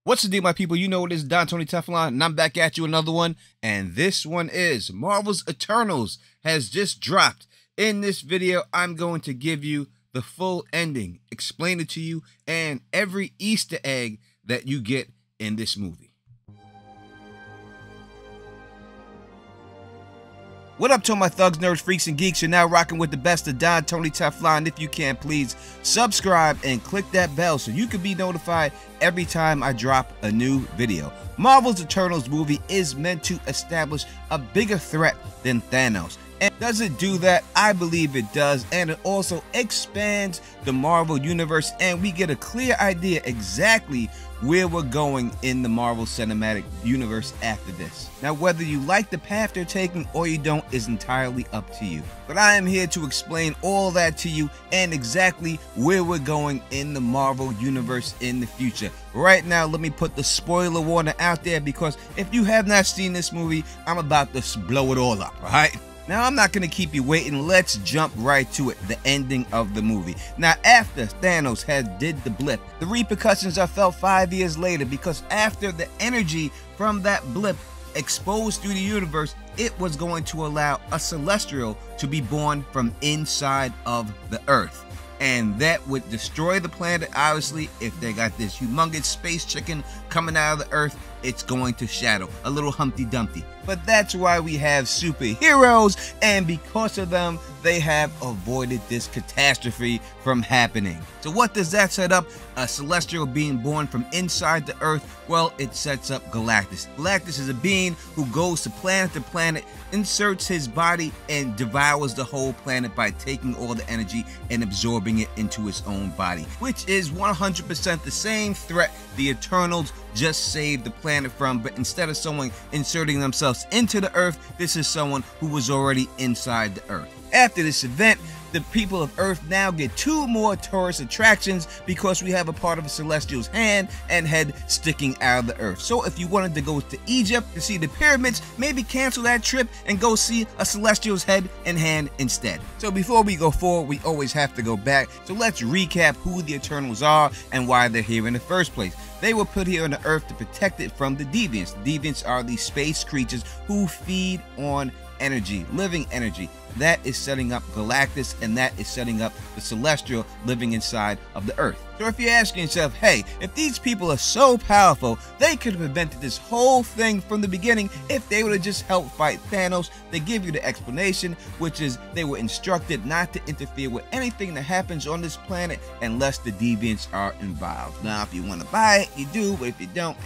What's the deal, my people? You know it is Don Tony Teflon, and I'm back at you another one. And this one is Marvel's Eternals has just dropped. In this video, I'm going to give you the full ending, explain it to you, and every Easter egg that you get in this movie. What up to my thugs, nerds, freaks, and geeks? You're now rocking with the best of Don Tony Teflon. If you can, please subscribe and click that bell so you can be notified every time I drop a new video. Marvel's Eternals movie is meant to establish a bigger threat than Thanos. And does it do that? I believe it does, and it also expands the Marvel Universe, and we get a clear idea exactly where we're going in the Marvel Cinematic Universe after this. Now, whether you like the path they're taking or you don't is entirely up to you. But I am here to explain all that to you and exactly where we're going in the Marvel Universe in the future. Right now, let me put the spoiler warning out there, because if you have not seen this movie, I'm about to blow it all up, alright? Now, I'm not going to keep you waiting. Let's jump right to it, the ending of the movie. Now, after Thanos did the blip, the repercussions are felt 5 years later, because after the energy from that blip exposed through the universe, it was going to allow a Celestial to be born from inside of the Earth. And that would destroy the planet. Obviously, if they got this humongous space chicken coming out of the Earth, it's going to shadow a little Humpty Dumpty. But that's why we have superheroes, and because of them, they have avoided this catastrophe from happening. So what does that set up? A Celestial being born from inside the Earth? Well, it sets up Galactus. Galactus is a being who goes to planet, inserts his body, and devours the whole planet by taking all the energy and absorbing it into his own body, which is 100% the same threat the Eternals just saved the planet from. But instead of someone inserting themselves into the Earth, this is someone who was already inside the Earth. After this event, the people of Earth now get 2 more tourist attractions, because we have a part of a Celestial's hand and head sticking out of the Earth. So if you wanted to go to Egypt to see the pyramids, maybe cancel that trip and go see a Celestial's head and hand instead. So before we go forward, we always have to go back. So let's recap who the Eternals are and why they're here in the first place. They were put here on the Earth to protect it from the Deviants. The Deviants are these space creatures who feed on energy, living energy. That is setting up Galactus, and that is setting up the Celestial living inside of the Earth. So if you're asking yourself, hey, if these people are so powerful, they could have prevented this whole thing from the beginning if they would have just helped fight Thanos. They give you the explanation, which is they were instructed not to interfere with anything that happens on this planet unless the Deviants are involved. Now, if you want to buy it, you do, but if you don't,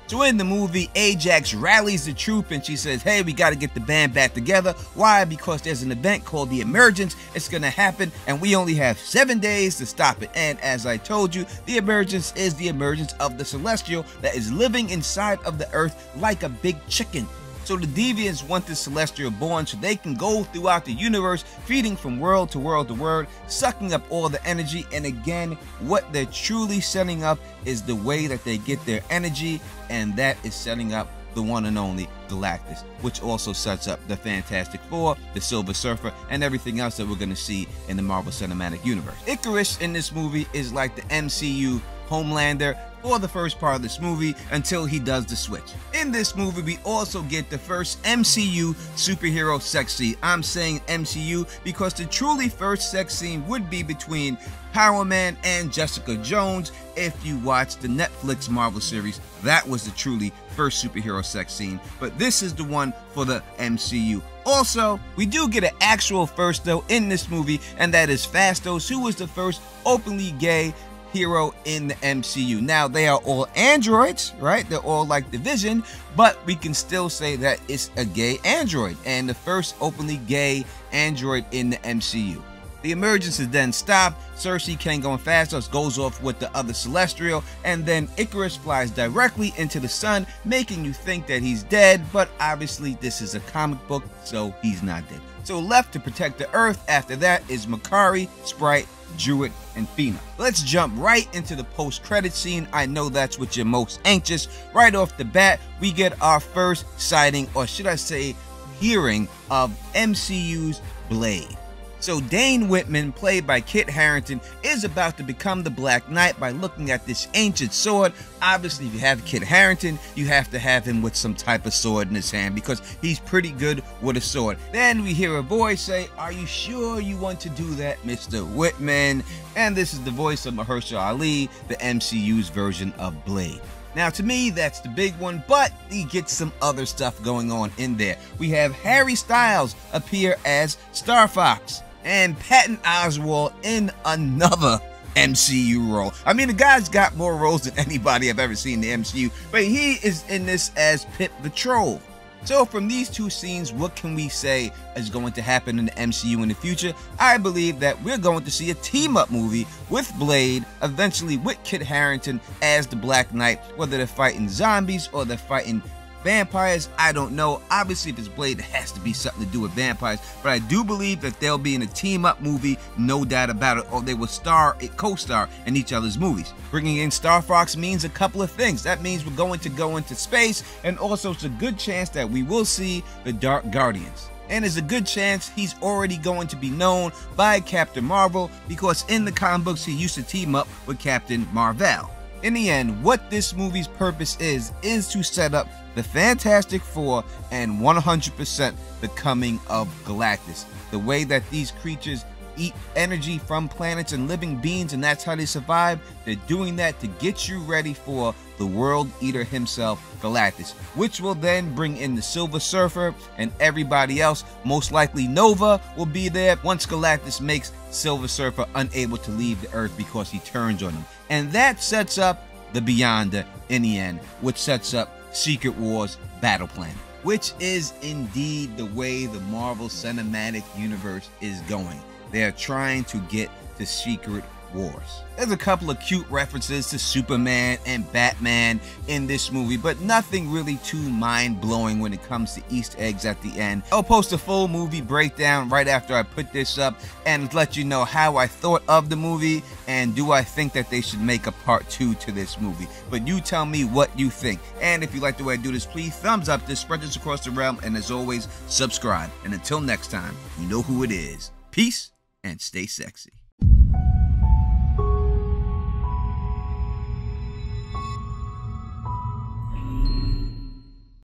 So in the movie, Ajax rallies the troop and she says, hey, we got to get the band back together. Why? Because there's an event called the Emergence. It's going to happen, and we only have 7 days to stop it. And as I told you, the Emergence is the emergence of the Celestial that is living inside of the Earth like a big chicken. So the Deviants want the Celestial born so they can go throughout the universe, feeding from world to world to world, sucking up all the energy. And again, what they're truly setting up is the way that they get their energy, and that is setting up the one and only Galactus, which also sets up the Fantastic Four, the Silver Surfer, and everything else that we're going to see in the Marvel Cinematic Universe. Icarus in this movie is like the MCU Homelander for the first part of this movie until he does the switch. In this movie, we also get the first MCU superhero sex scene. I'm saying MCU because the truly first sex scene would be between Power Man and Jessica Jones. If you watch the Netflix Marvel series, that was the truly first superhero sex scene, but this is the one for the MCU. Also, we do get an actual first though in this movie, and that is Phastos, who was the first openly gay hero in the MCU. Now, they are all androids, right? They're all like the Vision, but we can still say that it's a gay android, and the first openly gay android in the MCU. The Emergence is then stopped. Cersei, Kango, and Phastos goes off with the other Celestial, and then Icarus flies directly into the sun, making you think that he's dead, but obviously this is a comic book, so he's not dead. So left to protect the Earth after that is Makkari, Sprite, Druid, and Fina. Let's jump right into the post-credit scene. I know that's what you're most anxious. Right off the bat, we get our first sighting, or should I say hearing, of MCU's Blade. So Dane Whitman, played by Kit Harington, is about to become the Black Knight by looking at this ancient sword. Obviously, if you have Kit Harington, you have to have him with some type of sword in his hand because he's pretty good with a sword. Then we hear a voice say, "Are you sure you want to do that, Mr. Whitman?" And this is the voice of Mahershala Ali, the MCU's version of Blade. Now, to me, that's the big one, but he gets some other stuff going on in there. We have Harry Styles appear as Star Fox, and Patton Oswalt in another MCU role. I mean, the guy's got more roles than anybody I've ever seen in the MCU, but he is in this as Pip the Troll. So from these two scenes, what can we say is going to happen in the MCU in the future? I believe that we're going to see a team-up movie with Blade, eventually with Kit Harington as the Black Knight, whether they're fighting zombies or they're fighting vampires, I don't know. Obviously, if it's Blade, it has to be something to do with vampires, but I do believe that they'll be in a team-up movie, no doubt about it, or they will co-star in each other's movies. Bringing in Star Fox means a couple of things. That means we're going to go into space, and also it's a good chance that we will see the Dark Guardians. And there's a good chance he's already going to be known by Captain Marvel, because in the comic books he used to team up with Captain Marvel. In the end, what this movie's purpose is to set up the Fantastic Four and 100% the coming of Galactus. The way that these creatures eat energy from planets and living beings, and that's how they survive. They're doing that to get you ready for the World Eater himself, Galactus, which will then bring in the Silver Surfer and everybody else. Most likely Nova will be there once Galactus makes Silver Surfer unable to leave the Earth because he turns on him. And that sets up the Beyonder in the end, which sets up Secret Wars Battle Plan, which is indeed the way the Marvel Cinematic Universe is going. They're trying to get to Secret Wars. There's a couple of cute references to Superman and Batman in this movie, but nothing really too mind-blowing when it comes to Easter eggs at the end. I'll post a full movie breakdown right after I put this up and let you know how I thought of the movie and do I think that they should make a part 2 to this movie. But you tell me what you think. And if you like the way I do this, please thumbs up this, spread this across the realm, and as always, subscribe. And until next time, you know who it is. Peace and stay sexy.